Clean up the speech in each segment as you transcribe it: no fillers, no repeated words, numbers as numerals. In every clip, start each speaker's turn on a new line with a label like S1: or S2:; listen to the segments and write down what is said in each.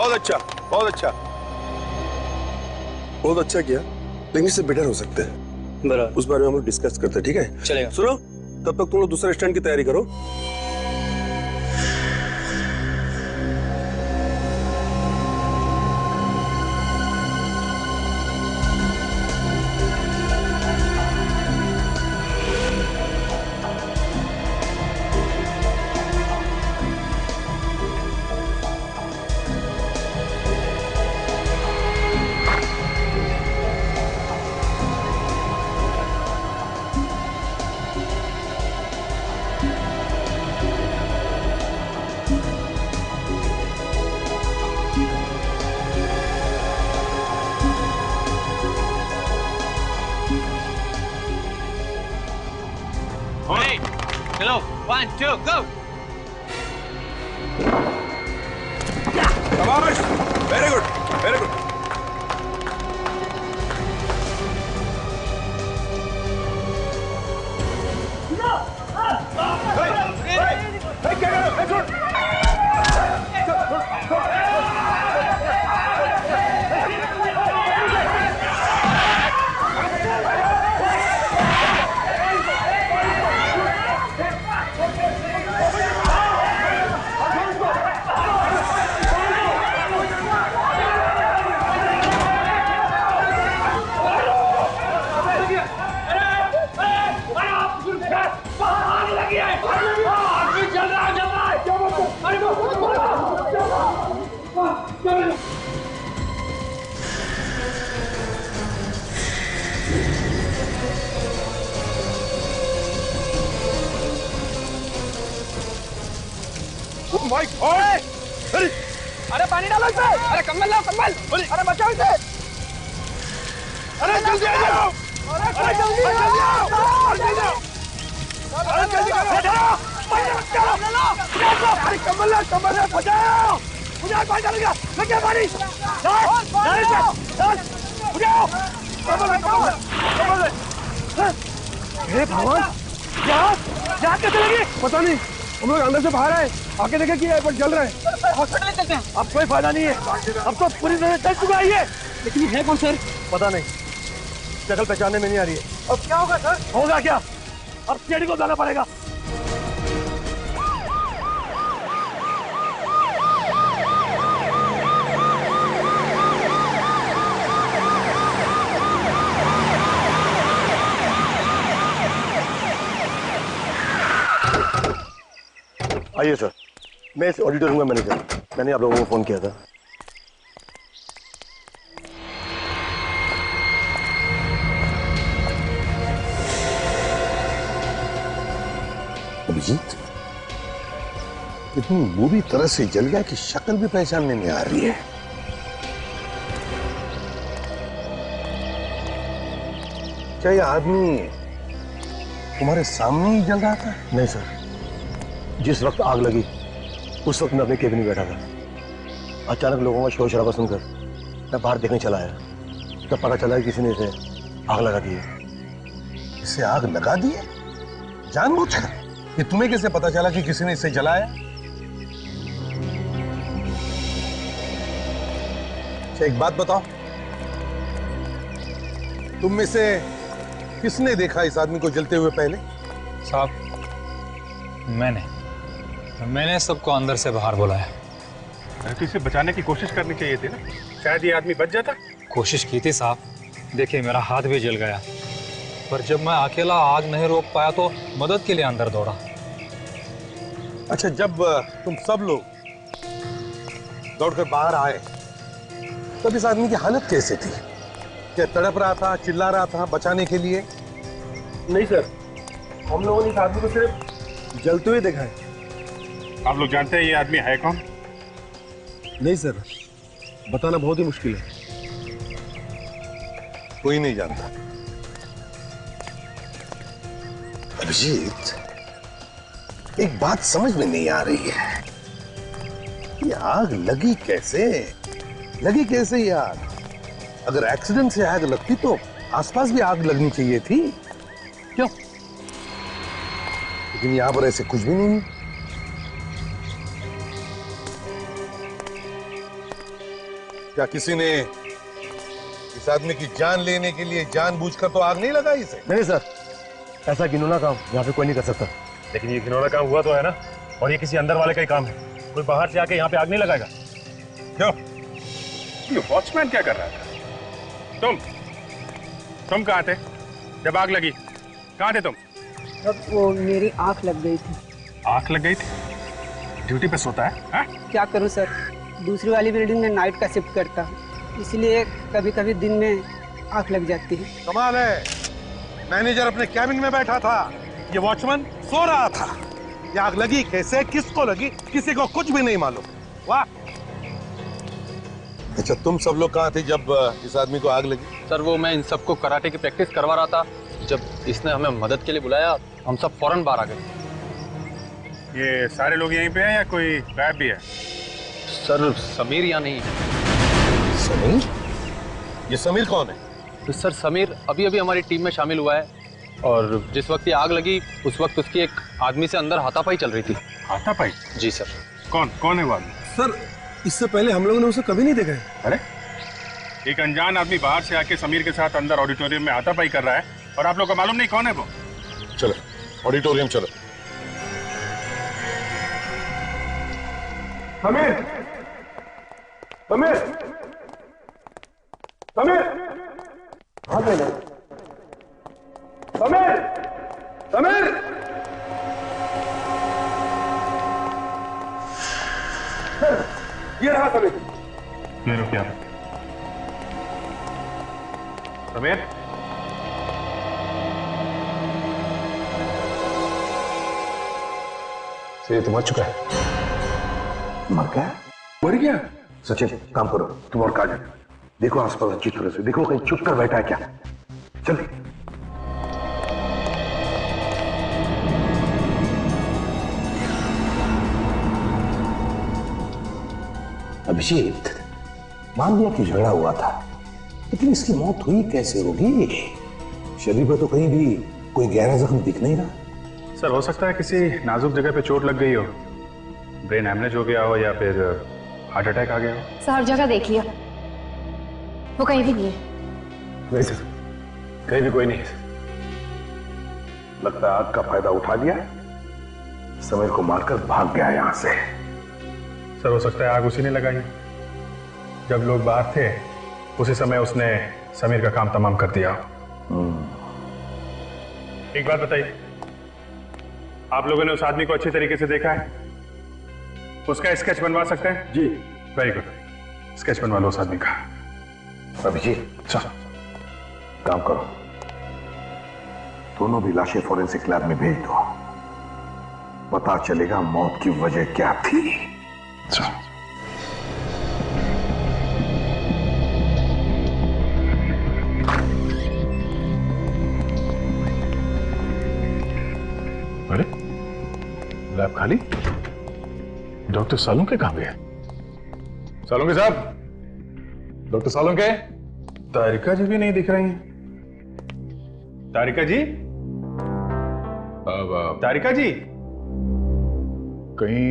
S1: बहुत अच्छा, बहुत अच्छा, बहुत अच्छा किया, लेकिन इससे बेटर हो सकते हैं। बराबर, उस बारे में हम लोग डिस्कस करते हैं, ठीक है? चलेगा। सुनो, तब तक तुम लोग दूसरे स्टैंड की तैयारी करो।
S2: चलो 1 2 go
S1: शाबाश, वेरी गुड, वेरी गुड। क्या कर रहे हो? माइक,
S3: अरे पानी डालो इसे। अरे कम्बल लाओ, कम्बल। अरे बचाओ इसे।
S1: अरे जल्दी आ जाओ,
S3: अरे जल्दी आओ,
S1: अरे जल्दी करो,
S3: अरे कम्बल ला, बचाओ। मुझे पानी डालेगा, लगे पानी। हे भगवान, यहाँ कैसे लगी? पता नहीं, हम लोग अंदर से बाहर आए, आके देखे कि एयरपोर्ट जल रहा है। हॉस्पिटल चलते हैं। अब कोई फायदा नहीं है, अब तो पूरी तरह चल चुका है ये। लेकिन ये है कौन सर? पता नहीं, शक्ल पहचानने में नहीं आ रही है। अब क्या होगा सर? होगा क्या, अब सीआईडी को जाना पड़ेगा।
S4: आइए सर, मैं इस ऑडिटोरियम का मैनेजर, मैंने आप लोगों को फोन किया था।
S5: अभिजीत, इतनी बुरी तरह से जल गया कि शक्ल भी पहचानने नहीं आ रही है। क्या ये आदमी तुम्हारे सामने ही जल रहा था?
S4: नहीं सर, जिस वक्त आग लगी उस वक्त मैं अपने केबिन में बैठा था। अचानक लोगों का शोर शराबा सुनकर मैं बाहर देखने चला आया, तब पता चला कि किसी ने इसे आग लगा दी है।
S5: इसे आग लगा दी है जानबूझकर? ये तुम्हें कैसे पता चला कि किसी ने इसे जलाया? अच्छा एक बात बताओ, तुम में से किसने देखा इस आदमी को जलते हुए पहले?
S6: साहब मैंने सबको अंदर से बाहर बुलाया।
S1: तो इसे बचाने की कोशिश करनी चाहिए थी ना, शायद ये आदमी बच जाता।
S6: कोशिश की थी साहब, देखिए मेरा हाथ भी जल गया, पर जब मैं अकेला आग नहीं रोक पाया तो मदद के लिए अंदर दौड़ा।
S5: अच्छा, जब तुम सब लोग दौड़कर बाहर आए तब इस आदमी की हालत कैसे थी? क्या तड़प रहा था, चिल्ला रहा था बचाने के लिए?
S1: नहीं सर, हम लोगों ने इस आदमी को सिर्फ जलते हुए देखा है। आप लोग जानते हैं ये आदमी है कौन?
S5: नहीं सर, बताना बहुत ही मुश्किल है। कोई नहीं जानता। अभिजीत, एक बात समझ में नहीं आ रही है, ये आग लगी कैसे? ये आग? अगर एक्सीडेंट से आग लगती तो आसपास भी आग लगनी चाहिए थी, क्यों? लेकिन यहां पर ऐसे कुछ भी नहीं है। क्या किसी ने इस आदमी की जान लेने के लिए जानबूझकर तो आग नहीं लगाई इसे?
S4: नहीं सर, ऐसा घिनौना काम यहाँ पे कोई नहीं कर सकता।
S1: लेकिन ये घिनौना काम हुआ तो है ना, और ये किसी अंदर वाले का ही काम है। कोई बाहर से आके यहाँ पे आग नहीं लगाएगा। क्यों? ये वॉचमैन क्या कर रहा था? तुम कहाँ थे जब आग लगी? कहाँ थे तुम?
S7: अब वो मेरी आंख लग गई थी।
S1: आंख लग गई थी? ड्यूटी पे सोता है हा?
S7: क्या करूं सर, दूसरी वाली बिल्डिंग में नाइट का शिफ्ट करता हूं, इसलिए कभी कभी दिन में आंख लग जाती है।
S5: कमाल है, मैनेजर अपने कैबिन में बैठा था, ये वॉचमैन सो रहा था। ये आग लगी कैसे, किसको लगी, किसी को कुछ भी नहीं मालूम। वाह। अच्छा, तुम सब लोग कहाँ थे जब इस आदमी को आग लगी?
S6: सर वो मैं इन सबको कराटे की प्रैक्टिस करवा रहा था। जब इसने हमें मदद के लिए बुलाया, हम सब फौरन बाहर आ गए।
S1: ये सारे लोग यहीं पे हैं या कोई गायब भी है?
S6: सर समीर यहाँ नहीं है।
S5: समीर? ये समीर कौन है?
S6: तो सर समीर अभी अभी हमारी टीम में शामिल हुआ है, और जिस वक्त ये आग लगी उस वक्त उसकी एक आदमी से अंदर हाथापाई चल रही थी।
S1: हाथापाई?
S6: जी सर।
S1: कौन है वो आदमी?
S3: सर इससे पहले हम लोगों ने उसे कभी नहीं देखा है।
S1: अरे, एक अनजान आदमी बाहर से आके समीर के साथ अंदर ऑडिटोरियम में हाथापाई कर रहा है और आप लोग को मालूम नहीं कौन है वो?
S5: चलो ऑडिटोरियम चलो।
S3: समीर, समीर, समीर, समीर, समीर, ये रहा समीर।
S1: ये रुक क्या? समीर?
S4: ये तो मर चुका है।
S5: मर गया?
S3: मर गया?
S4: सचिन काम करो, तुम और काजल देखो आसपास अच्छी तरह से देखो, कहीं छुप कर बैठा है क्या। चल।
S5: अभिजीत, मान लिया कि झगड़ा हुआ था, लेकिन इसकी मौत हुई कैसे होगी? शरीर पर तो कहीं भी कोई गहरा जख्म दिख नहीं रहा।
S1: सर हो सकता है किसी नाजुक जगह पे चोट लग गई हो, ब्रेन हैमरेज हो गया हो या फिर हार्ट अटैक आ गया हो।
S8: सर हर जगह देख लिया, वो कहीं भी नहीं है।
S4: नहीं सर, कहीं भी कोई नहीं है। लगता है आग का फायदा उठा लिया, समीर को मारकर भाग गया यहां से।
S1: सर हो सकता है आग उसी ने लगाई, जब लोग बाहर थे उसी समय उसने समीर का काम तमाम कर दिया। एक बात बताइए, आप लोगों ने उस आदमी को अच्छी तरीके से देखा है? उसका स्केच बनवा सकते हैं?
S3: जी।
S1: वेरी गुड, स्केच बनवा लो उस आदमी का।
S4: अभिजीत
S1: चलो
S4: काम करो, दोनों भी लाशें फॉरेंसिक लैब में भेज दो, पता चलेगा मौत की वजह क्या थी।
S1: चलो। अरे लैब खाली, डॉक्टर सालुंके कहां गए? सालुंके साहब, डॉक्टर सालुंके। तारिका जी भी नहीं दिख रही हैं। तारिका जी, तारिका जी, कहीं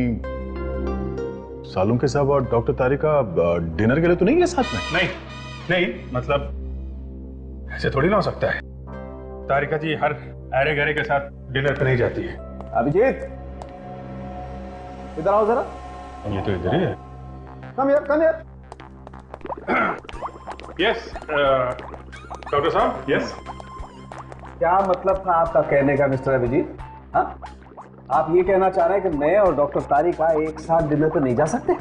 S1: सालुंके साहब और डॉक्टर तारिका डिनर के लिए तो नहीं है साथ में? नहीं नहीं, मतलब ऐसे थोड़ी ना हो सकता है। तारिका जी हर अरे गहरे के साथ डिनर पे नहीं जाती है।
S3: अभिजीत इधर आओ जरा।
S1: ये तो इधर ही है।
S3: Come here.
S1: यस डॉक्टर साहब, यस।
S3: क्या मतलब था आपका कहने का मिस्टर अभिजीत? हाँ, आप ये कहना चाह रहे हैं कि मैं और डॉक्टर तारिका एक साथ डिनर पे नहीं जा सकते?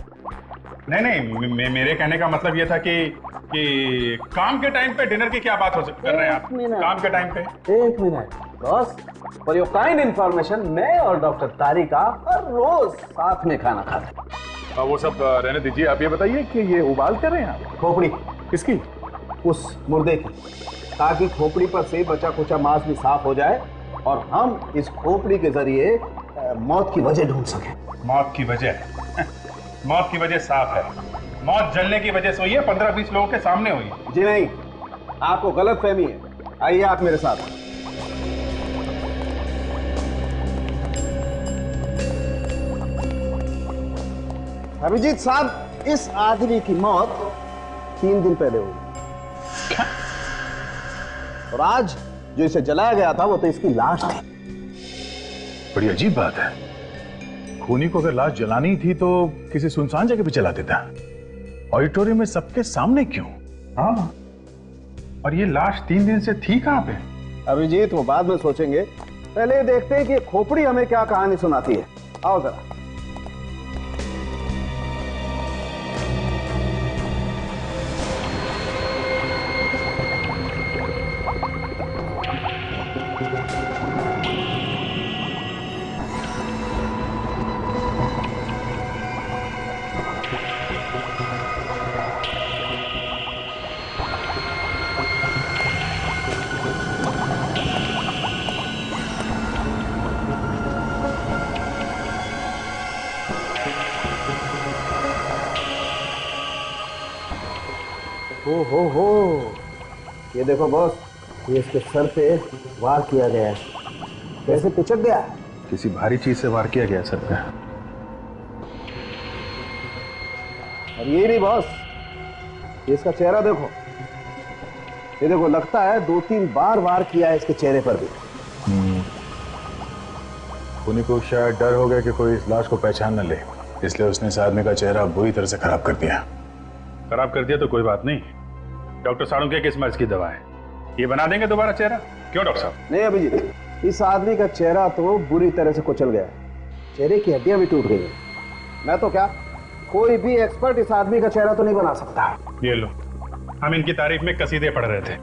S1: नहीं, मेरे कहने का मतलब ये था कि काम के टाइम पे डिनर की क्या बात कर रहे हैं आप? काम के टाइम पे?
S3: एक minute boss, for your kind information, मैं और डॉक्टर तारिका हर रोज साथ में खाना खाते हैं।
S1: वो सब रहने दीजिए, आप ये बताइए कि ये उबाल कर रहे हैं आप?
S3: खोपड़ी
S1: किसकी?
S3: उस मुर्दे की, ताकि खोपड़ी पर से बचा कुचा मांस भी साफ हो जाए और हम इस खोपड़ी के जरिए मौत की वजह ढूंढ सकें।
S1: मौत की वजह? मौत की वजह साफ है, मौत जलने की वजह से हुई है, 15-20 लोगों के सामने हुई है।
S3: जी नहीं, आपको गलत फहमी है। आइए आप मेरे साथ। अभिजीत साहब, इस आदमी की मौत
S5: 3 दिन पहले हुई। और आज जो इसे जलाया गया था वो तो इसकी लाश थी।
S1: बड़ी अजीब बात है, खूनी को अगर लाश जलानी थी तो किसी सुनसान जगह पे जला देता, ऑडिटोरियम में सबके सामने क्यों? हाँ, और ये लाश 3 दिन से थी कहाँ पे?
S5: अभिजीत वो बाद में सोचेंगे, पहले देखते हैं कि खोपड़ी हमें क्या कहानी सुनाती है। आओ जरा। हो ये देखो बॉस, ये इसके सर पे वार किया गया है। कैसे पिचक गया?
S1: किसी भारी चीज से वार किया गया सर पे।
S5: और ये नहीं बॉस, ये इसका चेहरा देखो, ये देखो लगता है 2-3 बार वार किया है इसके चेहरे पर भी।
S1: खूनी को शायद डर हो गया कि कोई इस लाश को पहचान न ले, इसलिए उसने इस आदमी का चेहरा बुरी तरह से खराब कर दिया। खराब कर दिया तो कोई बात नहीं, डॉक्टर साड़ू किस मर्ज की दवा है, ये बना देंगे दोबारा चेहरा। क्यों डॉक्टर साहब?
S5: नहीं अभिजीत, इस आदमी का चेहरा तो बुरी तरह से कुचल गया है, चेहरे की हड्डियां भी टूट गई हैं। मैं तो क्या, कोई भी एक्सपर्ट इस आदमी का चेहरा तो नहीं बना सकता।
S1: ये लो, हम इनकी तारीफ में कसीदे पढ़ रहे थे,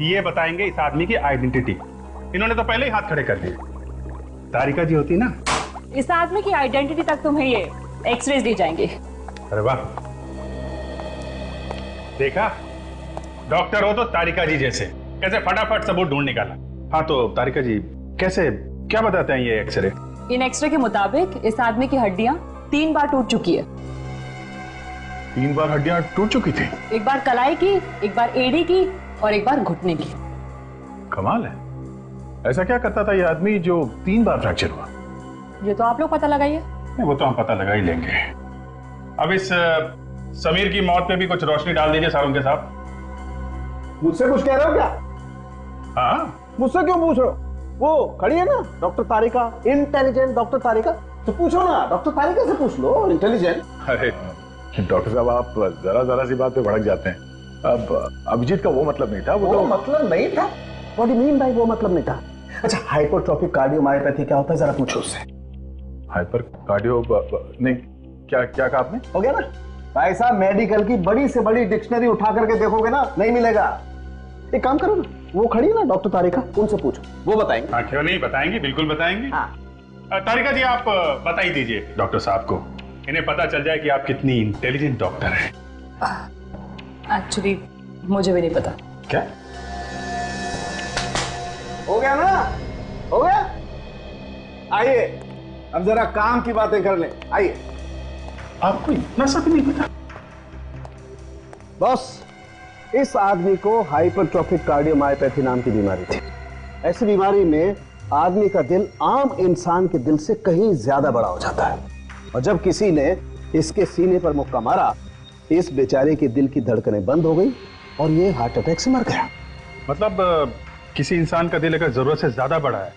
S1: ये बताएंगे इस आदमी की आइडेंटिटी। इन्होंने तो पहले ही हाथ खड़े कर दिए। तारिका जी होती ना,
S9: इस आदमी की आइडेंटिटी तक तुम्हें ये एक्सरेज दी जाएंगे।
S1: अरे वाह, देखा, डॉक्टर हो तो तारिका जी जैसे, कैसे फटाफट सबूत ढूंढ निकाला। हाँ तो तारिका जी कैसे, क्या बताते हैं ये एक्सरे?
S9: इन एक्सरे के मुताबिक इस आदमी की हड्डियां 3 बार टूट चुकी है।
S1: 3 बार हड्डियां टूट चुकी थी?
S9: एक बार कलाई की, एक बार एड़ी की और एक बार घुटने की।
S1: कमाल है, ऐसा क्या करता था ये आदमी जो 3 बार फ्रैक्चर हुआ?
S9: ये तो आप लोग पता लगाइए।
S1: वो तो हम पता लगा ही लेंगे। अब इस समीर की मौत पे भी कुछ रोशनी डाल दीजिए सारुण के साथ।
S5: मुझसे कुछ कह रहे हो क्या?
S1: हाँ,
S5: मुझसे क्यों पूछ रहे हो? वो खड़ी है ना डॉक्टर तारिका, इंटेलिजेंट डॉक्टर तारिका, तो पूछो ना, डॉक्टर तारिका से पूछ लो, इंटेलिजेंट।
S1: अरे डॉक्टर साहब, आप जरा सी बात पे भड़क जाते हैं। अब अभिजीत का वो मतलब नहीं था।
S5: वो मतलब नहीं था? What do you mean by वो मतलब नहीं था? अच्छा, हाइपरट्रोफिक कार्डियोमायोपैथी क्या होता है, जरा पूछो उससे।
S1: हाइपर कार्डियो नहीं, क्या क्या कहा आपने?
S5: हो गया ना भाई साहब, मेडिकल की बड़ी से बड़ी डिक्शनरी उठा करके देखोगे ना, नहीं मिलेगा। एक काम करो ना, वो खड़ी है ना डॉक्टर तारिका, उनसे पूछो, वो बताएंगे।
S1: हाँ क्यों नहीं, बताएंगे, बिल्कुल बताएंगे। हाँ। तारिका जी आप बता ही दीजिए डॉक्टर साहब को, इन्हें पता चल जाए कि आप कितनी इंटेलिजेंट डॉक्टर हैं।
S9: एक्चुअली मुझे भी नहीं पता।
S1: क्या
S5: हो गया ना? हो गया? आइए अब जरा काम की बातें कर लें, आइए।
S1: आपको इतना सब नहीं पता?
S5: बॉस, इस आदमी को हाइपरट्रोफिक कार्डियोमायोपैथी नाम की बीमारी थी। ऐसी बीमारी में आदमी का दिल आम इंसान के दिल से कहीं ज्यादा बड़ा हो जाता है, और जब किसी ने इसके सीने पर मुक्का मारा, इस बेचारे के दिल की धड़कनें बंद हो गई और ये हार्ट अटैक से मर गया।
S1: मतलब किसी इंसान का दिल अगर जरूरत से ज्यादा बड़ा है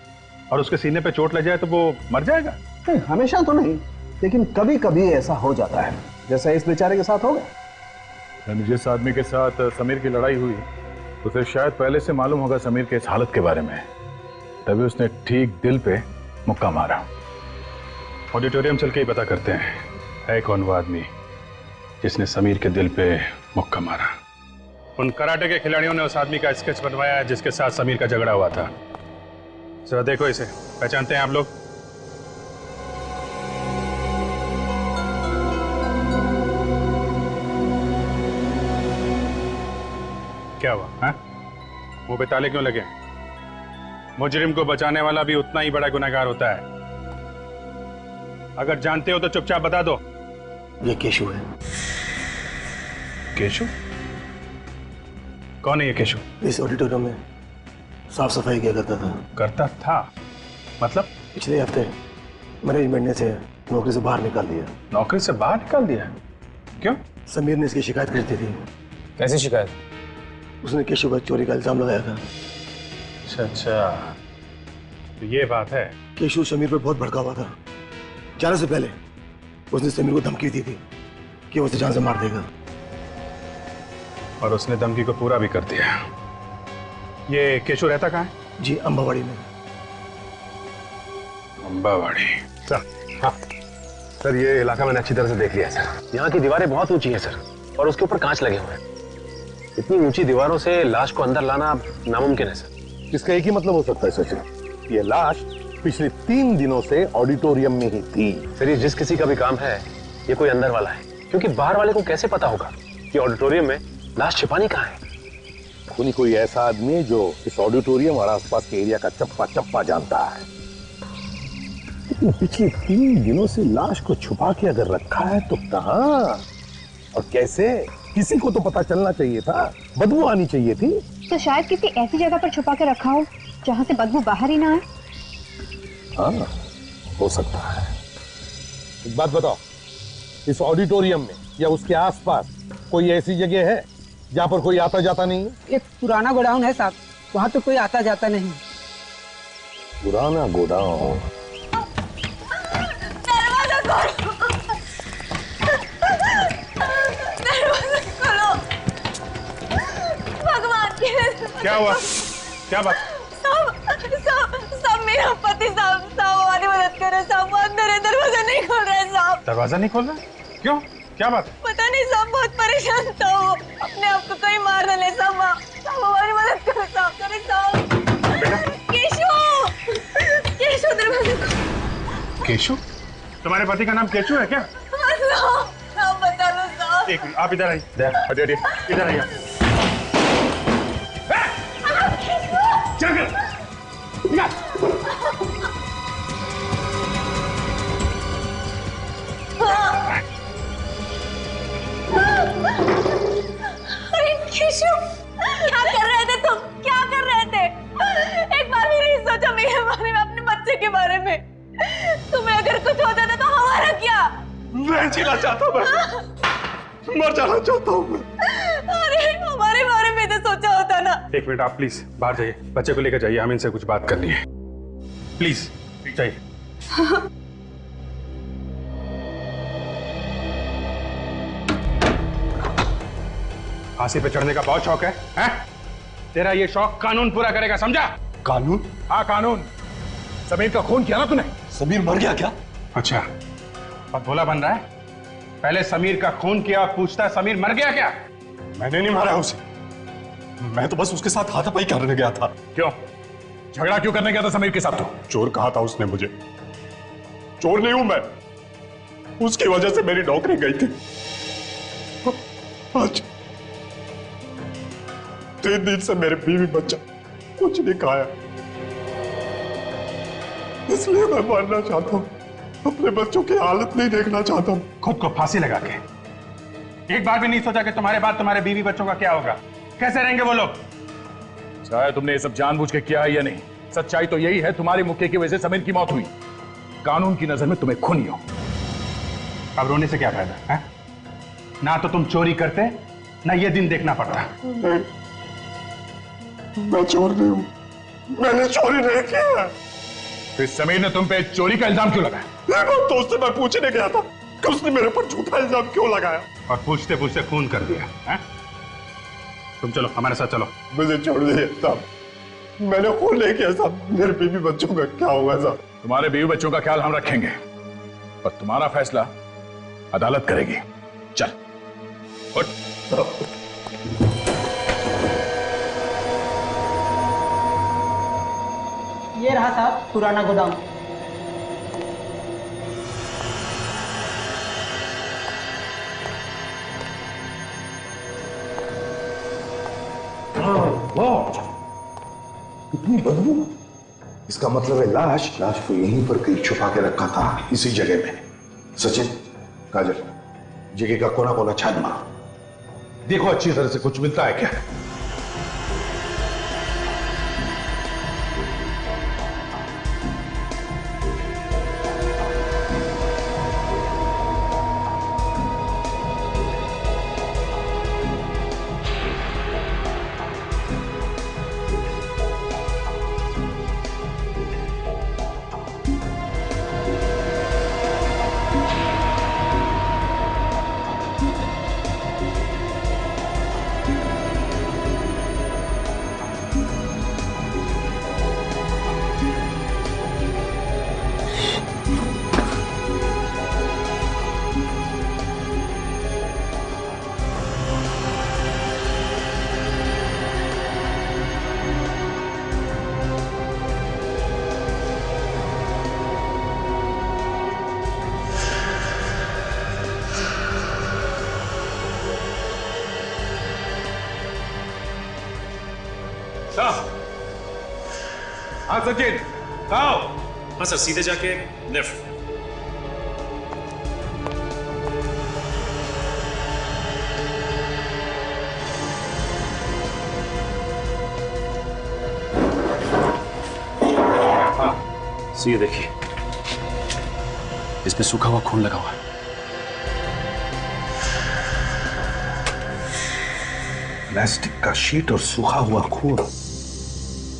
S1: और उसके सीने पे चोट लग जाए तो वो मर जाएगा?
S5: नहीं, हमेशा तो नहीं, लेकिन कभी कभी ऐसा हो जाता है, जैसा इस बेचारे के साथ हो गया।
S1: जिस आदमी के साथ समीर की लड़ाई हुई, उसे शायद पहले से मालूम होगा समीर के इस हालत के बारे में, तभी उसने ठीक दिल पे मुक्का मारा। ऑडिटोरियम चल के ही पता करते हैं है कौन वो आदमी जिसने समीर के दिल पे मुक्का मारा। उन कराटे के खिलाड़ियों ने उस आदमी का स्केच बनवाया है जिसके साथ समीर का झगड़ा हुआ था। जरा देखो इसे, पहचानते हैं आप लोग? क्या हुआ? हाँ, मुंह पे ताले क्यों लगे? मुजरिम को बचाने वाला भी उतना ही बड़ा गुनहगार होता है। अगर जानते हो तो चुपचाप बता दो।
S4: ये केशु है।
S1: केशु? कौन है ये केशु?
S4: इस ऑडिटोरियम में साफ सफाई किया करता था।
S1: करता था मतलब?
S4: पिछले हफ्ते मैनेजमेंट ने इसे नौकरी से बाहर निकाल दिया।
S1: नौकरी से बाहर निकाल दिया? क्यों?
S4: समीर ने इसकी शिकायत कर दी थी
S1: कैसी शिकायत?
S4: उसने केशव पर चोरी का इल्जाम लगाया था।
S1: अच्छा अच्छा, तो ये बात है।
S4: केशव समीर पर बहुत भड़का हुआ था। जाने से पहले उसने समीर को धमकी दी थी कि वो उसे जान से मार देगा,
S1: और उसने धमकी को पूरा भी कर दिया। ये केशव रहता कहाँ है?
S4: जी, अंबावाड़ी में।
S1: अंबावाड़ी।
S5: सर, हाँ सर, ये इलाका मैंने अच्छी तरह से देख लिया सर। यहाँ की दीवारें बहुत ऊंची हैं सर, और उसके ऊपर कांच लगे हुए हैं। इतनी ऊंची दीवारों से लाश को अंदर लाना नामुमकिन है सर। इसका एक ही मतलब हो सकता है सचिन, ये लाश पिछले 3 दिनों से ऑडिटोरियम में ही थी।
S10: सर ये जिस किसी का भी काम है, ये कोई अंदर वाला है, क्योंकि बाहर वाले को कैसे पता होगा कि ऑडिटोरियम में लाश छिपानी कहाँ है।
S5: कोई ऐसा आदमी है जो इस ऑडिटोरियम और आसपास के एरिया का चप्पा चप्पा जानता है। लेकिन पिछले 3 दिनों से लाश को छुपा के अगर रखा है तो कहाँ और कैसे? किसी को तो पता चलना चाहिए था, बदबू आनी चाहिए थी।
S8: तो शायद किसी ऐसी जगह पर छुपा के रखा हो जहाँ से बदबू बाहर ही ना आए।
S5: हाँ, हो सकता है। एक बात बताओ, इस ऑडिटोरियम में या उसके आसपास कोई ऐसी जगह है जहाँ पर कोई आता जाता नहीं है?
S7: एक पुराना गोडाउन है साहब, वहाँ तो कोई आता जाता नहीं।
S5: पुराना गोडाउन?
S11: दरवाजा खोलो, दरवाजा खोलो, भगवान की।
S1: क्या हुआ? क्या बात?
S11: साहब मेरा पति साहब हमारी मदद करो साहब, वो अंदर है, दरवाजा नहीं खोल रहा है साहब।
S1: दरवाजा नहीं खोल रहा? क्यों? क्या बात?
S11: पता नहीं साहब, बहुत परेशान था वो, अपने आप को कहीं मार न ले साहब। हमारी मदद करो साहब, करे साहब। केशव दरवाजा खोलो।
S1: केशव? तुम्हारे पति का नाम केशव है क्या?
S11: साहब बता दो साहब।
S1: एक मिनट, आप इधर आइए, इधर आइए।
S11: अरे केशव, क्या कर रहे थे तुम? क्या कर रहे थे? एक बार भी नहीं सोचा मेरे बारे में, अपने बच्चे के बारे में? तुम्हें अगर कुछ हो जाता तो हमारा क्या?
S1: मैं जीना चाहता हूँ, मर जाना चाहता हूँ मैं।
S11: अरे हमारे बारे में तो सोचा होता ना।
S1: एक मिनट, आप प्लीज बाहर जाइए, बच्चे को लेकर जाइए, हमें इनसे कुछ बात करनी है। प्लीज जाइए। फांसी पे चढ़ने का बहुत शौक है, हैं? तेरा ये शौक कानून पूरा करेगा, समझा?
S4: कानून?
S1: हाँ कानून। समीर का खून किया ना तूने?
S4: समीर मर गया क्या?
S1: अच्छा, अब भोला बन रहा है। पहले समीर का खून किया, पूछता समीर मर गया क्या?
S4: मैंने नहीं मारा उसे, मैं तो बस उसके साथ हाथापाई करने गया था।
S1: क्यों? झगड़ा क्यों करने गया था समीर के साथ? तो
S4: चोर कहा था उसने मुझे। चोर नहीं हूं मैं, उसकी वजह से मेरी नौकरी गई थी। आज 3 दिन से मेरे बीवी बच्चा कुछ नहीं खाया, इसलिए मैं मरना चाहता हूं। अपने बच्चों की हालत नहीं देखना चाहता हूं।
S1: खुद को फांसी लगा के एक बार भी नहीं सोचा कि तुम्हारे बाद तुम्हारे बीवी बच्चों का क्या होगा? कैसे रहेंगे वो लोग?
S12: चाहे तुमने ये सब जानबूझ के किया है या नहीं, सच्चाई तो यही है, तुम्हारे मुक्के की वजह से समीर की मौत हुई। कानून की नजर में तुम्हें खूनी हो।
S1: अब रोने से क्या फायदा है? ना तो तुम चोरी करते, ना ये दिन देखना पड़ता।
S4: मैं चोर नहीं हूं, मैंने चोरी नहीं किया।
S12: फिर समीर ने तुम पे चोरी का इल्जाम क्यों लगाया?
S4: तो उससे मैं पूछने गया था कि उसने मेरे पर झूठा इल्जाम क्यों लगाया,
S1: और पूछते पूछते खून कर दिया है? तुम चलो हमारे साथ चलो।
S4: मुझे छोड़ दीजिए साहब, मैंने खून नहीं किया साहब। मेरे बीवी बच्चों का क्या होगा साहब?
S12: तुम्हारे बीवी बच्चों का ख्याल हम रखेंगे, पर तुम्हारा फैसला अदालत करेगी। चल उठ।
S7: ये रहा साहब पुराना गोदाम।
S5: कितनी बदबू! इसका मतलब है लाश को यहीं पर कहीं छुपा के रखा था, इसी जगह में। सचिन, काजल, जगह का कोना कोना छान मारो, देखो अच्छी तरह से कुछ मिलता है क्या।
S12: सचिन, आओ।
S1: हाँ सर, सीधे जाके लेफ्ट। ये देखिए, इसमें सूखा हुआ खून लगा हुआ है।
S5: प्लास्टिक का शीट और सूखा हुआ खून,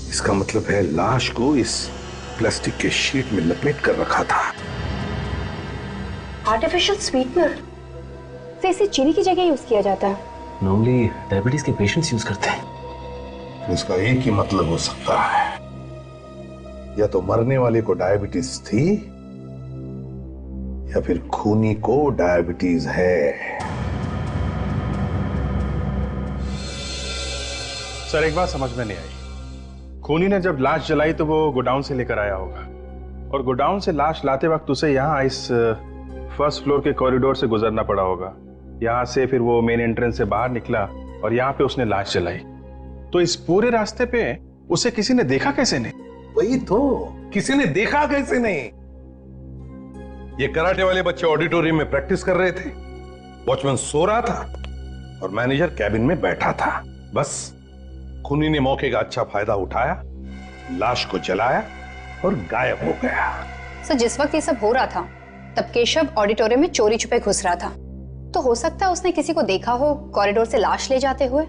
S5: इसका मतलब है लाश को इस प्लास्टिक के शीट में लपेट कर रखा था।
S8: आर्टिफिशियल स्वीटनर से इसे चीनी की जगह यूज किया जाता है।
S10: नॉर्मली डायबिटीज के पेशेंट्स यूज करते हैं।
S5: इसका एक ही मतलब हो सकता है, या तो मरने वाले को डायबिटीज थी या फिर खूनी को डायबिटीज है।
S1: सर एक बात समझ में नहीं आई, खूनी ने जब लाश जलाई तो वो गोडाउन से लेकर आया होगा, और गोडाउन से लाश लाते वक्त उसे यहाँ इस फर्स्ट फ्लोर के कॉरिडोर से गुजरना पड़ा होगा। यहाँ से फिर वो मेन एंट्रेंस से बाहर निकला और यहाँ पे उसने लाश जलाई। तो इस पूरे रास्ते पे उसे किसी ने देखा कैसे नहीं?
S5: वही तो, किसी ने देखा कैसे नहीं? ये कराटे वाले बच्चे ऑडिटोरियम में प्रैक्टिस कर रहे थे, वॉचमैन सो रहा था और मैनेजर कैबिन में बैठा था। बस खूनी ने मौके का अच्छा फायदा उठाया, लाश को जलाया और गायब हो गया।
S8: सर जिस वक्त ये सब हो रहा था तब केशव ऑडिटोरियम में चोरी छुपे घुस रहा था, तो हो सकता है उसने किसी को देखा हो कॉरिडोर से लाश ले जाते हुए।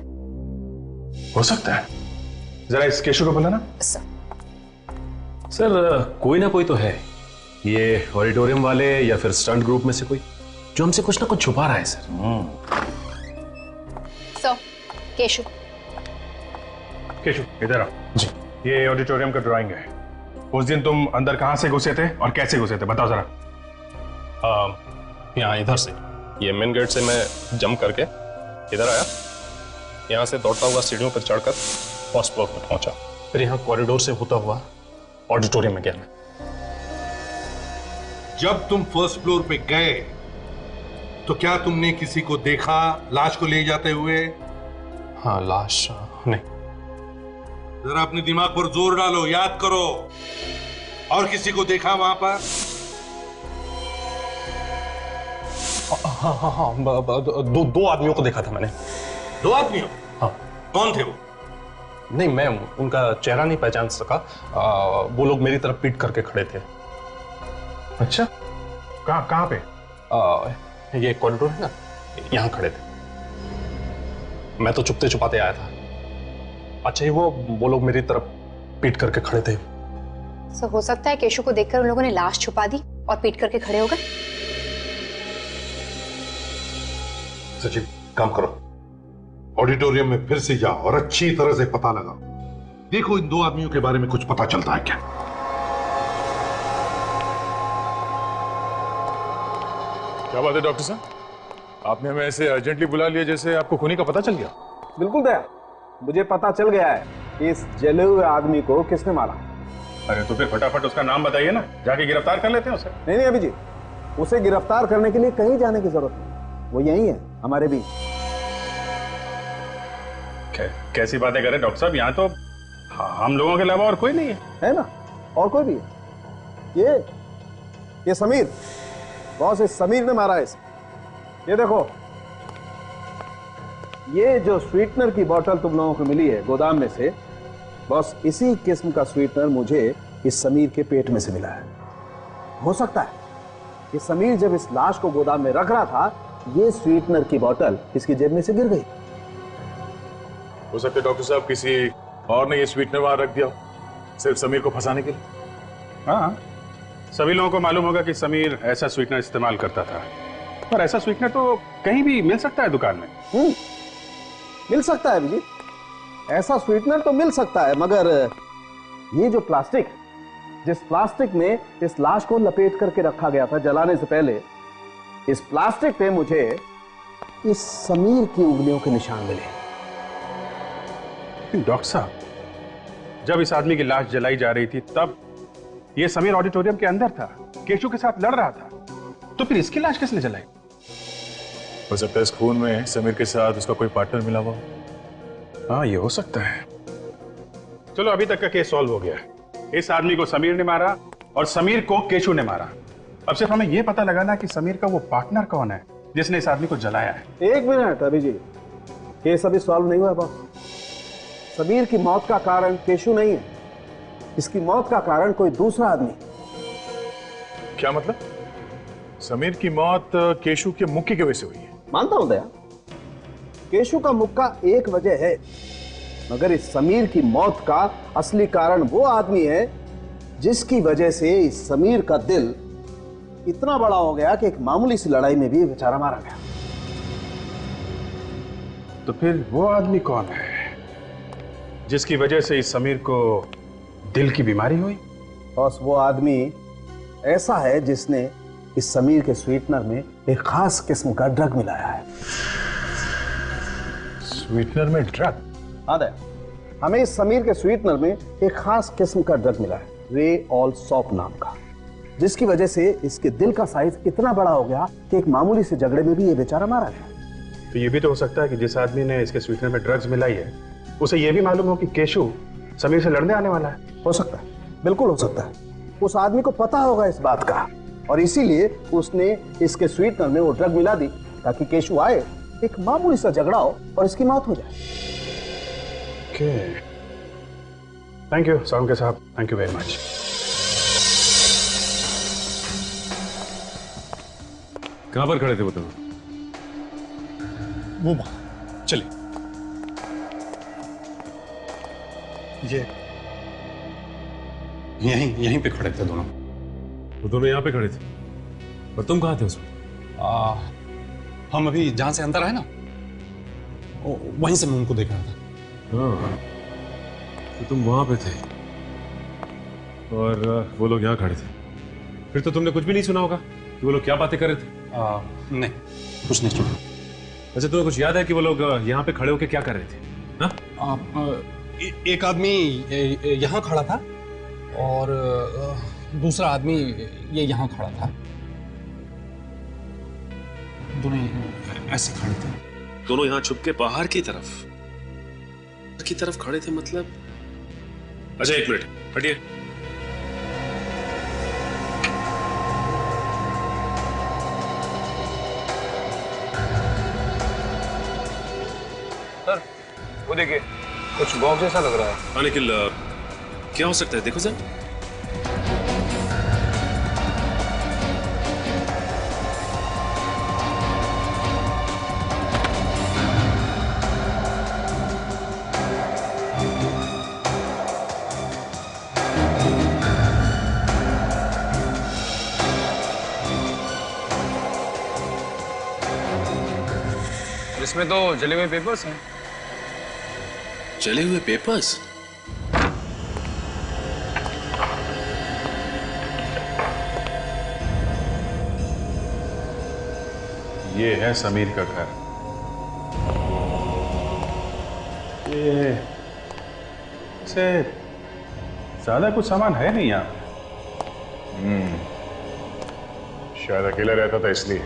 S1: हो सकता है, जरा इस केशव को बुलाना।
S10: सर कोई ना कोई तो है, ये ऑडिटोरियम वाले या फिर स्टंट ग्रुप में से कोई, जो हमसे कुछ ना कुछ छुपा रहा है सर।
S8: केशव,
S1: केशव इधर आओ जी। ये ऑडिटोरियम का ड्राइंग है। उस दिन तुम अंदर कहां से घुसे थे और कैसे घुसे थे, बताओ जरा।
S13: यहाँ इधर से, ये मेन गेट से मैं जंप करके इधर आया, यहाँ से दौड़ता हुआ सीढ़ियों पर चढ़कर फर्स्ट फ्लोर पर पहुंचा, फिर यहाँ कॉरिडोर से होता हुआ ऑडिटोरियम में गया मैं।
S5: जब तुम फर्स्ट फ्लोर पे गए तो क्या तुमने किसी को देखा लाश को ले जाते हुए?
S13: हाँ, लाश नहीं।
S5: जरा अपने दिमाग पर जोर डालो, याद करो। और किसी को देखा वहां पर?
S13: हाँ, दो आदमियों को देखा था मैंने।
S5: दो आदमियों?
S13: हाँ।
S5: कौन थे वो?
S13: नहीं, मैं उनका चेहरा नहीं पहचान सका। वो लोग मेरी तरफ पीट करके खड़े थे।
S1: अच्छा, कहाँ पे?
S13: ये कॉरिडोर है ना, यहाँ खड़े थे। मैं तो छुपते छुपाते आया था। अच्छा ही वो लोग मेरी तरफ पीट करके खड़े थे।
S8: सर हो सकता है केशव को देखकर उन लोगों ने लाश छुपा दी और पीट करके खड़े हो गए।
S5: सचिन काम करो, ऑडिटोरियम में फिर से जाओ और अच्छी तरह से पता लगाओ, देखो इन दो आदमियों के बारे में कुछ पता चलता है क्या।
S12: क्या बात है डॉक्टर साहब, आपने हमें ऐसे अर्जेंटली बुला लिया जैसे आपको खूनी का पता चल गया।
S3: बिल्कुल दया, मुझे पता चल गया है कि इस जले हुए आदमी को किसने मारा।
S1: अरे तो फिर फटाफट उसका नाम बताइए ना, जाके गिरफ्तार कर लेते हैं उसे।
S3: नहीं अभिजीत, उसे गिरफ्तार करने के लिए कहीं जाने की जरूरत नहीं, वो यही है हमारे बीच।
S1: कैसी बातें करें डॉक्टर साहब, यहाँ तो हम लोगों के अलावा और कोई नहीं है
S3: ना? और कोई भी है? ये समीर, बॉस इस समीर ने मारा है इसे। ये देखो, ये जो स्वीटनर की बोतल तुम लोगों को मिली है गोदाम में से, बॉस इसी किस्म का स्वीटनर मुझे इस समीर के पेट में से मिला है। हो सकता है कि समीर जब इस लाश को गोदाम में रख रहा था, ये स्वीटनर की बोतल इसकी जेब में से गिर गई।
S12: हो सकता है डॉक्टर साहब किसी और ने ये स्वीटनर वहां रख दिया, सिर्फ समीर को फंसाने के लिए।
S1: हाँ, सभी लोगों को मालूम होगा कि समीर ऐसा स्वीटनर इस्तेमाल करता था, पर ऐसा स्वीटनर तो कहीं भी मिल सकता है दुकान में।
S3: मिल सकता है अभिजीत, ऐसा स्वीटनर तो मिल सकता है, मगर ये जो प्लास्टिक, जिस प्लास्टिक में इस लाश को लपेट करके रखा गया था जलाने से पहले, इस प्लास्टिक पे मुझे इस समीर की उंगलियों के निशान मिले।
S1: डॉक्टर साहब, जब इस आदमी की लाश जलाई जा रही थी तब ये समीर ऑडिटोरियम के अंदर था, केशव के साथ लड़ रहा था, तो फिर इसकी लाश किसने जलाई?
S12: हो सकता है इस खून में समीर के साथ उसका कोई पार्टनर मिला हुआ।
S1: हाँ, ये हो सकता है। चलो अभी तक का केस सॉल्व हो गया है,
S12: इस आदमी को समीर ने मारा और समीर को केशु ने मारा। अब सिर्फ हमें यह पता लगाना कि समीर का वो पार्टनर कौन है जिसने इस आदमी को जलाया है।
S5: एक मिनट अभिजीत, केस अभी सॉल्व नहीं हुआ बॉस। समीर की मौत का कारण केशु नहीं है, इसकी मौत का कारण कोई दूसरा आदमी।
S12: क्या मतलब? समीर की मौत केशु के मुक्के की वजह से हुई है?
S5: मानता हूं दया, केशु का मुक्का एक वजह है, मगर इस समीर की मौत का असली कारण वो आदमी है जिसकी वजह से इस समीर का दिल इतना बड़ा हो गया कि एक मामूली सी लड़ाई में भी बेचारा मारा गया।
S12: तो फिर वो आदमी कौन है जिसकी वजह से इस समीर को दिल की बीमारी हुई?
S5: बॉस, वो आदमी ऐसा है जिसने इस समीर के स्वीटनर में एक खास किस्म का ड्रग मिलाया है।
S12: स्वीटनर में ड्रग?
S5: हाँ दया, हमें इस समीर के स्वीटनर में एक खास किस्म का ड्रग मिला है, रे ऑल सॉप नाम का, जिसकी वजह से इसके दिल का साइज इतना बड़ा हो गया कि एक मामूली से झगड़े में भी ये बेचारा मारा गया।
S12: तो ये भी तो हो सकता है कि जिस आदमी ने इसके स्वीटनर में ड्रग्स मिलाई है उसे ये भी मालूम हो कि केशु समीर से लड़ने आने वाला है।
S5: हो सकता है, बिल्कुल हो सकता है। उस आदमी को पता होगा इस बात का और इसीलिए उसने इसके स्वीटनर में वो ड्रग मिला दी ताकि केशु आए, एक मामूली सा झगड़ा हो और इसकी मौत हो जाए।
S12: थैंक यू साउंड के साहब, थैंक यू वेरी मच।
S1: कहां पर खड़े थे वो तुम?
S13: वो चले। यहीं पे खड़े थे दोनों।
S1: वो दोनों यहाँ पे खड़े थे और तुम कहाँ थे उसमें?
S13: हम अभी जहां से अंदर आए ना, वहीं से मैं उनको देख रहा था।
S1: हाँ, तो तुम वहां पे थे और वो लोग यहाँ खड़े थे। फिर तो तुमने कुछ भी नहीं सुना होगा कि वो लोग क्या बातें कर रहे थे?
S13: नहीं, कुछ नहीं सुना।
S1: अच्छा, तुम्हें कुछ याद है कि वो लोग यहाँ पे खड़े होके क्या कर रहे थे? हाँ?
S13: एक आदमी यहाँ खड़ा था और दूसरा आदमी ये यहाँ खड़ा था। दोनों ऐसे खड़े थे।
S1: दोनों यहाँ छुप के बाहर की तरफ खड़े थे मतलब? अच्छा, एक मिनट हटिए।
S6: सर, वो देखिए, कुछ बॉक्स जैसा लग रहा है।
S1: निखिल, क्या हो सकता है? देखो सर।
S6: इसमें तो जले हुए पेपर्स हैं।
S1: जले हुए पेपर्स?
S12: ये है समीर का घर। ये से ज्यादा कुछ सामान है नहीं यहाँ। शायद अकेला रहता था इसलिए।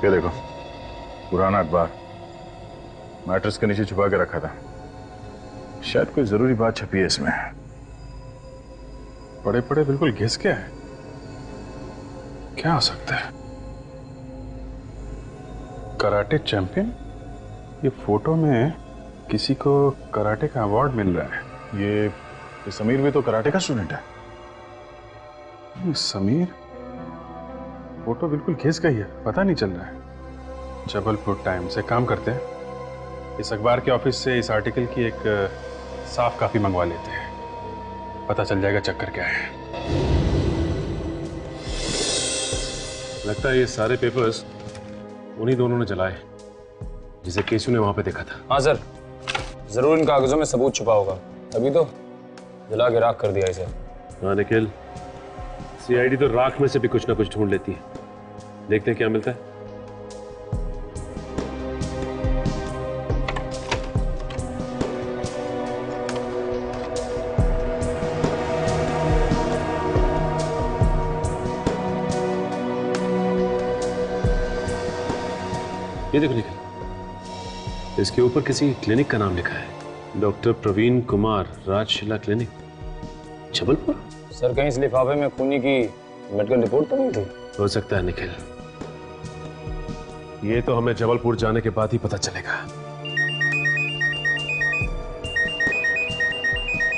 S12: ये देखो, पुराना अखबार मैट्रेस के नीचे छुपा के रखा था। शायद कोई जरूरी बात छपी है इसमें। पड़े पड़े बिल्कुल घिस के है। क्या हो सकता है? Karate champion? ये फोटो में किसी को कराटे का अवार्ड मिल रहा है। ये समीर भी तो कराटे का स्टूडेंट है। ये समीर फोटो बिल्कुल घिस गई है, पता नहीं चल रहा है। जबलपुर टाइम्स से काम करते हैं। इस अखबार के ऑफिस से इस आर्टिकल की एक साफ कॉपी मंगवा लेते हैं, पता चल जाएगा चक्कर क्या है।
S1: लगता है ये सारे पेपर्स उन्हीं दोनों ने जलाए जिसे केशु ने वहां पे देखा था।
S6: हाँ सर, जरूर इन कागजों में सबूत छुपा होगा, तभी तो जला के राख कर दिया इसे।
S1: हाँ निखिल, सीआईडी तो राख में से भी कुछ ना कुछ ढूंढ लेती है। देखते हैं क्या मिलता है।
S10: ये देखो निखिल, इसके ऊपर किसी क्लिनिक का नाम लिखा है, doctor Praveen Kumar, Rajshila clinic, Jabalpur.
S14: Sir कहीं इस लिफाफे में खूनी की मेडिकल रिपोर्ट तो नहीं थी?
S10: हो सकता है निखिल, ये तो हमें जबलपुर जाने के बाद ही पता चलेगा।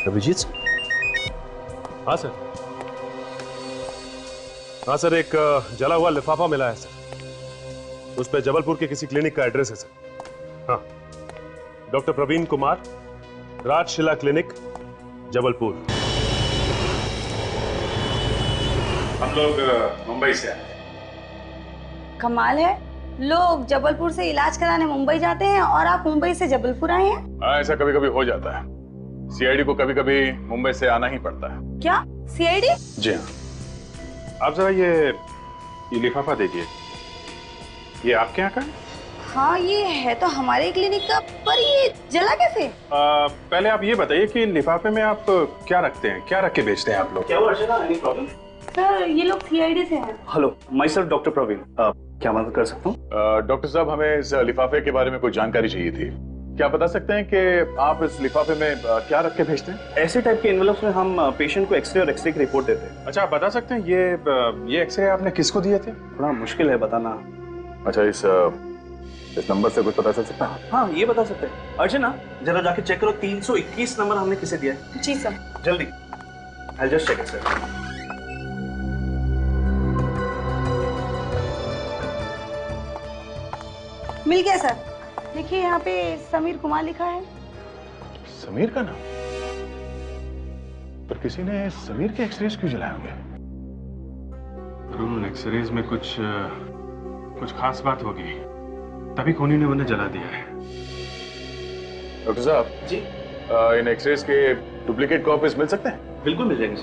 S10: अभिजीत?
S1: हाँ सर। हाँ सर, एक जला हुआ लिफाफा मिला है सर, उस पर जबलपुर के किसी क्लिनिक का एड्रेस है सर। हाँ, डॉक्टर प्रवीण कुमार, राजशिला क्लिनिक, जबलपुर।
S12: हम लोग मुंबई से आए।
S11: कमाल है, लोग जबलपुर से इलाज कराने मुंबई जाते हैं और आप मुंबई से जबलपुर आए हैं।
S12: हाँ, ऐसा कभी कभी हो जाता है। सीआईडी को कभी कभी मुंबई से आना ही पड़ता है।
S11: क्या सीआईडी?
S12: जी हाँ। आप जरा ये लिफाफा देखिए, ये आपके यहाँ का है?
S11: हाँ, ये है तो हमारे क्लिनिक का, पर ये जला कैसे?
S12: पहले आप ये बताइए कि लिफाफे में आप क्या रखते हैं, क्या रख के बेचते हैं आप लोग?
S15: क्या हुआ अर्चना, एनी प्रॉब्लम?
S11: सर ये लोग सीआईडी से हैं।
S15: Hello, my self doctor Praveen, क्या मदद कर सकता हूँ?
S12: डॉक्टर साहब, हमें इस लिफाफे के बारे में कुछ जानकारी चाहिए थी। क्या बता सकते हैं कि आप इस लिफाफे में क्या रख के भेजते हैं?
S15: ऐसे टाइप के एनवेलप्स में हम पेशेंट को एक्सरे और एक्सरे की रिपोर्ट देते हैं।
S12: अच्छा, आप बता सकते हैं ये एक्सरे आपने किसको दिए थे?
S15: थोड़ा मुश्किल है बताना।
S12: अच्छा, इस नंबर से कुछ पता चल सकता है?
S15: हाँ, ये बता सकते हैं। अर्चना, जरा जाके चेक करो 321 नंबर हमने किसे दिया है।
S11: जी सर।
S15: जल्दी। I'll just check it, sir.
S11: मिल गया सर। देखिए यहाँ पे समीर कुमार लिखा है।
S12: समीर का नाम? पर किसी ने समीर के एक्सरेज क्यों जलाए होंगे?
S1: उन एक्सरेज में कुछ खास बात होगी, तभी खूनी ने उन्हें जला दिया है।
S12: डॉक्टर साहब
S15: जी,
S12: इन एक्सरेज के डुप्लीकेट कॉपीज मिल सकते हैं?
S15: बिल्कुल मिल जाएंगे।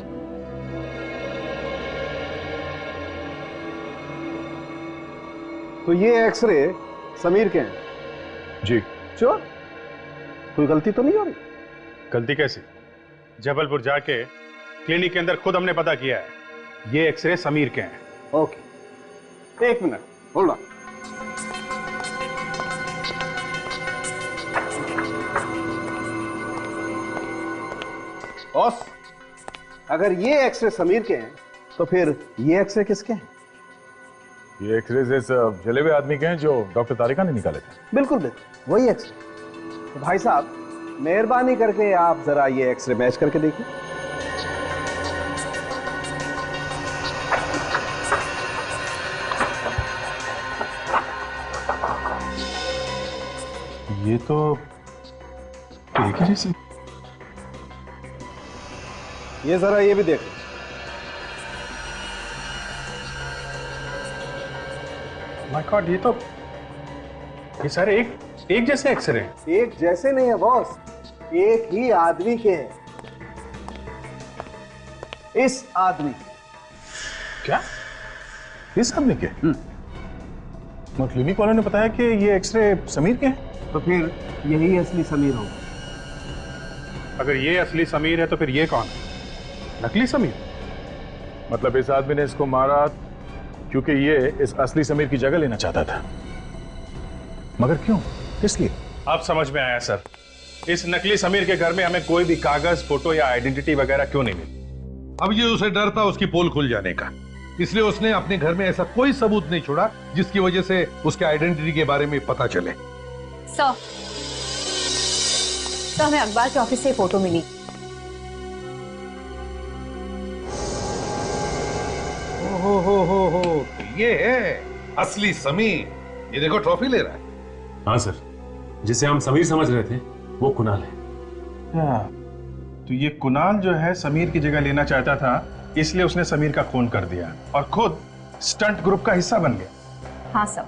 S16: तो ये एक्सरे समीर के हैं?
S12: जी।
S16: श्योर? कोई गलती तो नहीं हो रही?
S1: गलती कैसी? जबलपुर जाके क्लिनिक के अंदर खुद हमने पता किया है, ये एक्सरे समीर के हैं।
S16: ओके, एक मिनट, होल्ड ऑन। बॉस, अगर ये एक्सरे समीर के हैं तो फिर ये एक्सरे किसके हैं?
S12: ये एक्सरेज इस जले हुए आदमी के हैं जो डॉक्टर तारिका ने निकाले थे।
S16: बिल्कुल बिल्कुल वही एक्सरे। तो भाई साहब, मेहरबानी करके आप जरा ये एक्सरे मैच करके देखिए।
S12: ये तो एक ही जैसे।
S16: ये जरा ये भी देख।
S1: माय गॉड, ये सारे एक जैसे एक्सरे हैं।
S16: एक जैसे नहीं है बॉस, एक ही आदमी के हैं। इस आदमी के।
S12: क्या? इस आदमी के? क्लिनिक वालों ने बताया कि ये एक्सरे समीर के हैं।
S16: तो फिर यही असली समीर होगा।
S1: अगर ये असली समीर है तो फिर ये कौन है? नकली समीर?
S12: मतलब इस आदमी ने इसको मारा क्योंकि ये इस असली समीर की जगह लेना चाहता था। मगर क्यों, किस लिए?
S1: अब समझ में आया सर। इस नकली समीर के घर में हमें कोई भी कागज, फोटो या आइडेंटिटी वगैरह क्यों नहीं मिली?
S17: अब ये उसे डर था उसकी पोल खुल जाने का, इसलिए उसने अपने घर में ऐसा कोई सबूत नहीं छोड़ा जिसकी वजह से उसके आइडेंटिटी के बारे में पता चले।
S8: सर, हमें अखबार के ऑफिस से फोटो मिली।
S17: हो, तो ये है असली समीर। ये देखो ट्रॉफी ले रहा है।
S10: हाँ सर, जिसे हम समीर समझ रहे थे वो कुणाल है।
S1: तो ये कुणाल जो है समीर की जगह लेना चाहता था, इसलिए उसने समीर का खून कर दिया और खुद स्टंट ग्रुप का हिस्सा बन गया।
S8: हाँ सर,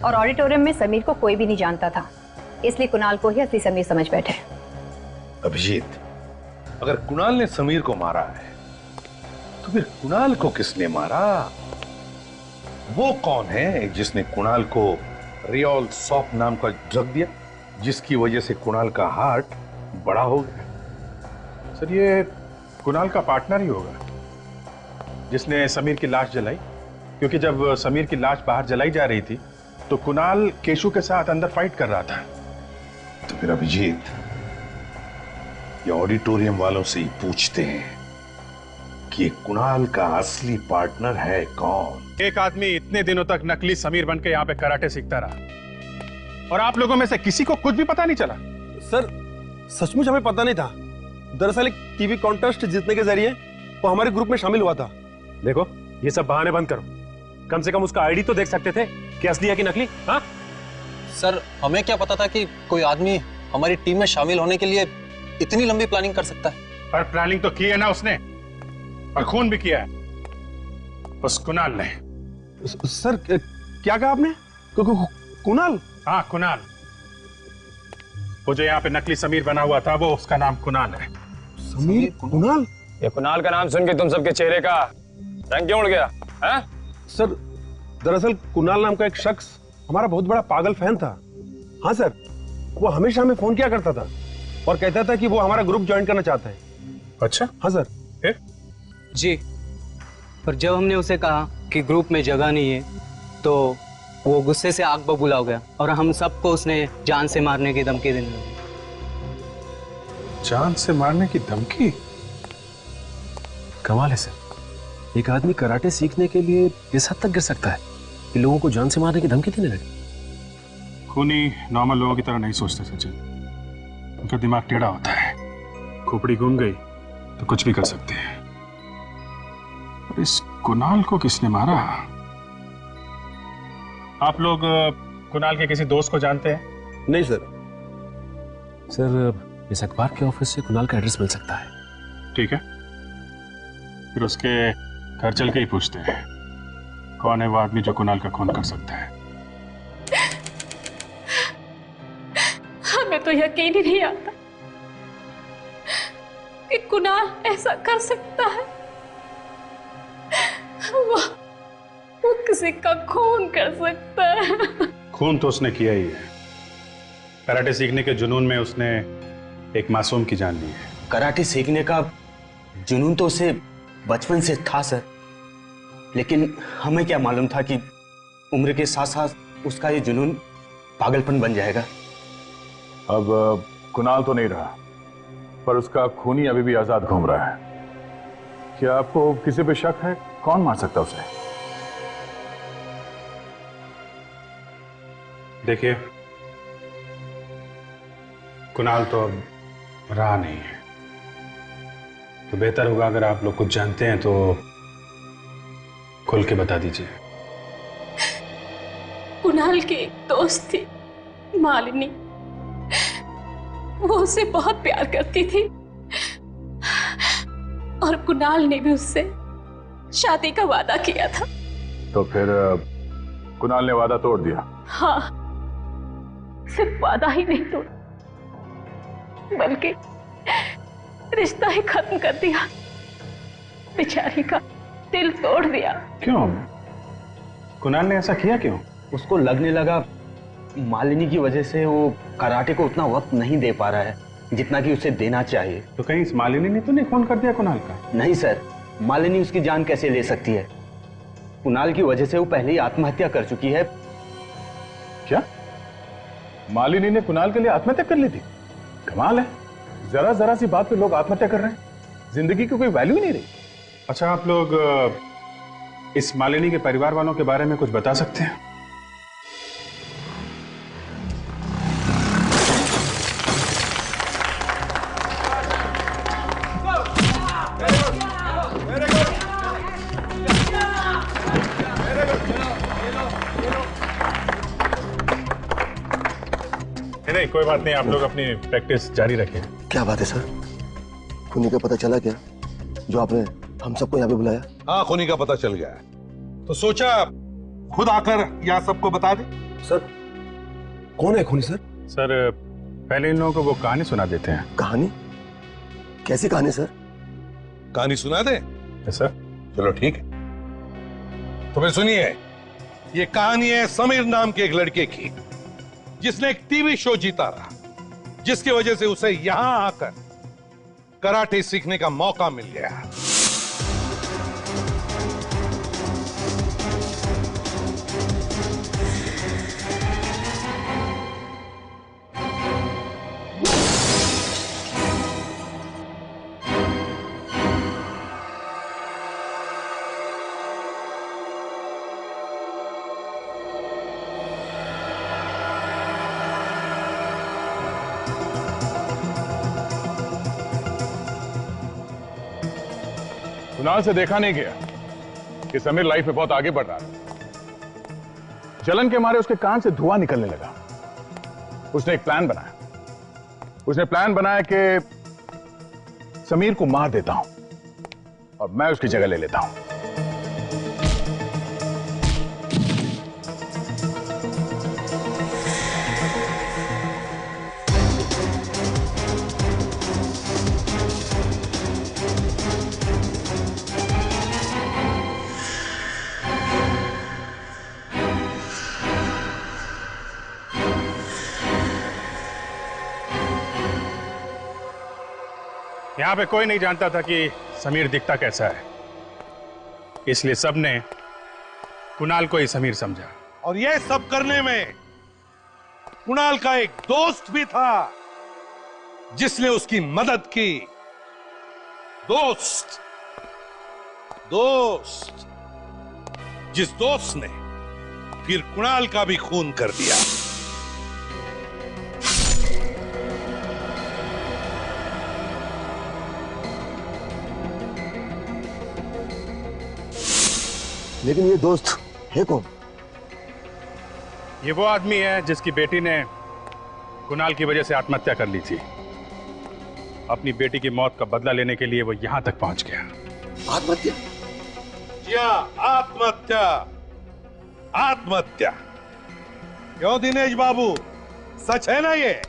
S8: और ऑडिटोरियम में समीर को कोई भी नहीं जानता था, इसलिए कुणाल को ही असली समीर समझ बैठे।
S17: अभिजीत, अगर कुणाल ने समीर को मारा है तो फिर कुणाल को किसने मारा? वो कौन है जिसने कुणाल को रियोल सॉप नाम का ड्रग दिया, जिसकी वजह से कुणाल का हार्ट बड़ा हो गया?
S1: सर, ये कुणाल का पार्टनर ही होगा जिसने समीर की लाश जलाई, क्योंकि जब समीर की लाश बाहर जलाई जा रही थी
S12: तो कुणाल केशु के साथ अंदर फाइट कर रहा था।
S17: तो फिर अभिजीत, ये ऑडिटोरियम वालों से ही पूछते हैं कि ये कुणाल का असली पार्टनर है कौन।
S12: एक आदमी इतने दिनों तक नकली समीर बनके यहाँ पे कराटे सीखता रहा और आप लोगों में से किसी को कुछ भी पता नहीं चला।
S3: सर सचमुच हमें पता नहीं था। दरअसल एक टीवी कॉन्टेस्ट जीतने के जरिए वो हमारे ग्रुप में शामिल हुआ था।
S1: देखो ये सब बहाने बंद करो, कम से कम उसका आईडी तो देख सकते थे कि असली है कि नकली। हाँ
S6: सर हमें क्या पता था कि कोई आदमी हमारी टीम में शामिल होने के लिए इतनी लंबी प्लानिंग कर सकता है।
S12: पर प्लानिंग तो की है ना उसने, और खून भी किया है उस कुणाल ने।
S3: सर क्या कहा आपने? कुणाल?
S12: हाँ कुणाल, वो जो यहाँ पे नकली समीर बना हुआ था वो उसका नाम कुणाल है।
S3: समीर कुणाल?
S14: ये कुणाल का नाम सुन के तुम सबके चेहरे का रंग क्यों उड़ गया है?
S3: सर दरअसल कुणाल नाम का एक शख्स हमारा बहुत बड़ा पागल फैन था। हाँ सर, वो हमेशा हमें फोन किया करता था और कहता था कि वो हमारा ग्रुप ज्वाइन करना चाहता है।
S12: अच्छा
S3: हाँ सर।
S7: जी, पर जब हमने उसे कहा कि ग्रुप में जगह नहीं है तो वो गुस्से से आग बबूला हो गया और हम सबको उसने जान से मारने की धमकी देने लगी।
S12: जान से मारने की धमकी?
S10: कमाल है सर, एक आदमी कराटे सीखने के लिए इस हद तक गिर सकता है कि लोगों को जान से मारने की धमकी देने लगे।
S12: खूनी नॉर्मल लोगों की तरह नहीं सोचते सचिन, उनका दिमाग टेढ़ा होता है। खोपड़ी घूम गई तो कुछ भी कर सकते हैं। और इस कुणाल को किसने मारा? आप लोग कुणाल के किसी दोस्त को जानते हैं?
S3: नहीं सर।
S10: सर इस अखबार के ऑफिस से कुणाल का एड्रेस मिल सकता है।
S12: ठीक है, फिर उसके घर चल के ही पूछते हैं कौन है वो आदमी जो कुणाल का खून कर सकता है।
S11: हमें तो यकीन ही नहीं आता कि कुणाल ऐसा कर सकता है। वो किसी का खून कर सकता है।
S12: खून तो उसने किया ही है। कराटे सीखने के जुनून में उसने एक मासूम की जान ली है।
S18: कराटे सीखने का जुनून तो उसे बचपन से था सर, लेकिन हमें क्या मालूम था कि उम्र के साथ साथ उसका ये जुनून पागलपन बन जाएगा।
S12: अब कुणाल तो नहीं रहा, पर उसका खूनी अभी भी आजाद घूम रहा है। क्या आपको किसी पे शक है? कौन मार सकता उसे? देखिए, कुणाल तो अब रहा नहीं है, तो बेहतर होगा अगर आप लोग कुछ जानते हैं तो खुल के बता दीजिए।
S11: कुणाल की एक दोस्त थी, मालिनी। वो उसे बहुत प्यार करती थी और कुणाल ने भी उससे शादी का वादा किया था।
S12: तो फिर कुणाल ने वादा तोड़ दिया?
S11: हाँ, सिर्फ वादा ही नहीं तोड़ा बल्कि रिश्ता ही खत्म कर दिया। बेचारी का दिल तोड़ दिया।
S12: क्यों? कुणाल ने ऐसा किया क्यों?
S18: उसको लगने लगा मालिनी की वजह से वो कराटे को उतना वक्त नहीं दे पा रहा है जितना कि उसे देना चाहिए।
S12: तो कहीं इस मालिनी ने तो नहीं खून कर दिया कुणाल का?
S18: नहीं सर, मालिनी उसकी जान कैसे ले सकती है? कुणाल की वजह से वो पहले ही आत्महत्या कर चुकी है।
S12: क्या? मालिनी ने कुणाल के लिए आत्महत्या कर ली थी? कमाल है, जरा जरा सी बात पे लोग आत्महत्या कर रहे हैं। जिंदगी की कोई वैल्यू ही नहीं रही। अच्छा, आप लोग इस मालिनी के परिवार वालों के बारे में कुछ बता सकते हैं? नहीं, कोई बात नहीं, आप लोग अपनी प्रैक्टिस जारी रखें।
S4: क्या बात है सर? खूनी का पता चला क्या जो आपने हम सबको यहाँ पे बुलाया?
S17: हाँ, खूनी का पता चल गया है, तो सोचा खुद आकर यहाँ सबको बता दे।
S3: सर कौन है खूनी?
S12: सर पहले इन लोगों को वो कहानी सुना देते हैं।
S4: कहानी? कैसी कहानी सर?
S17: कहानी सुना दे?
S12: सर
S17: चलो ठीक है, तो फिर सुनिए। ये कहानी है समीर नाम के एक लड़के की जिसने एक टीवी शो जीता रहा, जिसकी वजह से उसे यहां आकर कराटे सीखने का मौका मिल गया।
S12: कुणाल से देखा नहीं गया कि समीर लाइफ में बहुत आगे बढ़ रहा था। जलन के मारे उसके कान से धुआं निकलने लगा। उसने एक प्लान बनाया। उसने प्लान बनाया कि समीर को मार देता हूं और मैं उसकी जगह ले लेता हूं।
S1: यहां पे कोई नहीं जानता था कि समीर दिखता कैसा है, इसलिए सबने कुणाल को ही समीर समझा।
S17: और यह सब करने में कुणाल का एक दोस्त भी था जिसने उसकी मदद की। दोस्त जिस दोस्त ने फिर कुणाल का भी खून कर दिया।
S4: लेकिन ये दोस्त है कौन?
S1: ये वो आदमी है जिसकी बेटी ने कुणाल की वजह से आत्महत्या कर ली थी। अपनी बेटी की मौत का बदला लेने के लिए वो यहां तक पहुंच गया।
S4: आत्महत्या?
S17: क्या आत्महत्या? आत्महत्या क्यों दिनेश बाबू, सच है ना ये?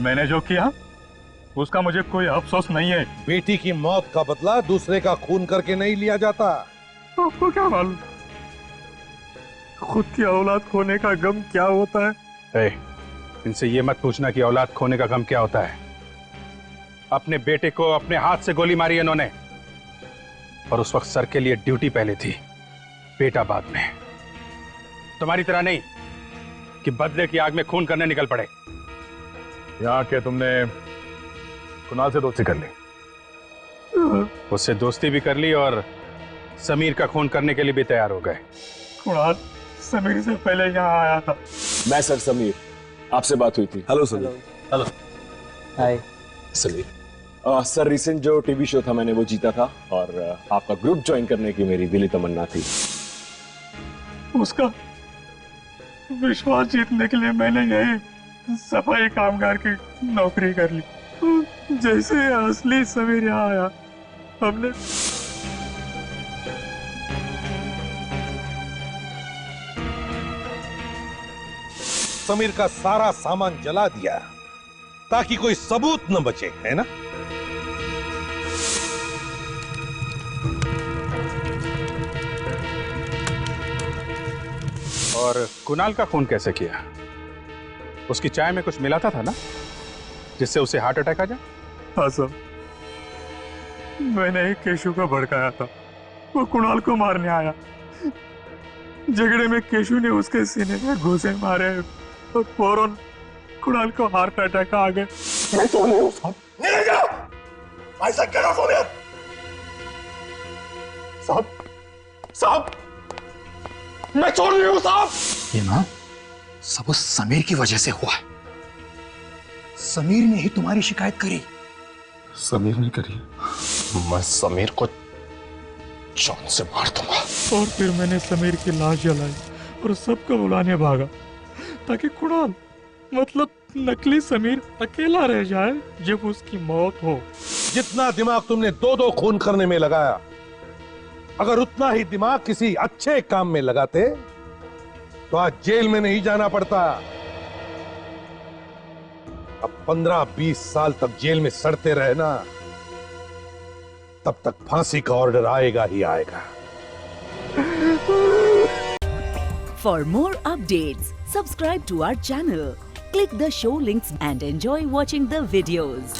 S1: मैंने जो किया उसका मुझे कोई अफसोस नहीं है।
S17: बेटी की मौत का बदला दूसरे का खून करके नहीं लिया जाता।
S1: आपको क्या मालूम खुद की औलाद खोने का गम क्या होता है? इनसे ये मत पूछना कि औलाद खोने का गम क्या होता है। अपने बेटे को अपने हाथ से गोली मारी इन्होंने, और उस वक्त सर के लिए ड्यूटी पहले थी, बेटा बाद में। तुम्हारी तरह नहीं कि बदले की आग में खून करने निकल पड़े।
S12: यहाँ के तुमने कुणाल से दोस्ती कर ली?
S1: उससे दोस्ती भी कर ली और समीर का खून करने के लिए भी तैयार हो गए।
S3: कुणाल समीर से पहले यहाँ आया था।
S19: मैं सर समीर, आपसे बात हुई थी। हेलो समीर।
S18: हेलो। हाय
S19: समीर। सर रिसेंट जो टीवी शो था मैंने वो जीता था और आपका ग्रुप ज्वाइन करने की मेरी दिली तमन्ना थी।
S3: उसका विश्वास जीतने के लिए मैंने यही सफाई कामगार की नौकरी कर ली। जैसे असली समीर यहाँ आया, हमने
S17: समीर का सारा सामान जला दिया ताकि कोई सबूत न बचे, है ना?
S1: और कुणाल का खून कैसे किया? उसकी चाय में कुछ मिलाता था ना जिससे उसे हार्ट अटैक आ जाए?
S3: हाँ सर, मैंने ही केशु को भड़काया था। वो कुणाल को मारने आया। झगड़े में केशु ने उसके सीने में घूंसे मारे और फौरन कुणाल को हार्ट अटैक आ गया।
S4: मैं तो नहीं हूं साहब। नहीं जा। ऐसा क्या हो रहा है? साहब मैं चोर नहीं हूं साहब।
S20: ये ना सब उस समीर की वजह से हुआ है। समीर ने ही तुम्हारी शिकायत करी।
S13: समीर ने करी? मैं समीर को जान से मार दूंगा।
S3: और फिर मैंने समीर की लाश जलाई और सबको बुलाने भागा ताकि कुणाल मतलब नकली समीर अकेला रह जाए जब उसकी मौत हो।
S17: जितना दिमाग तुमने दो खून करने में लगाया, अगर उतना ही दिमाग किसी अच्छे काम में लगाते तो आज जेल में नहीं जाना पड़ता। अब 15-20 साल तक जेल में सड़ते रहे ना, तब तक फांसी का ऑर्डर आएगा ही आएगा।
S21: For more updates, subscribe to our channel, click the show links and enjoy watching the videos.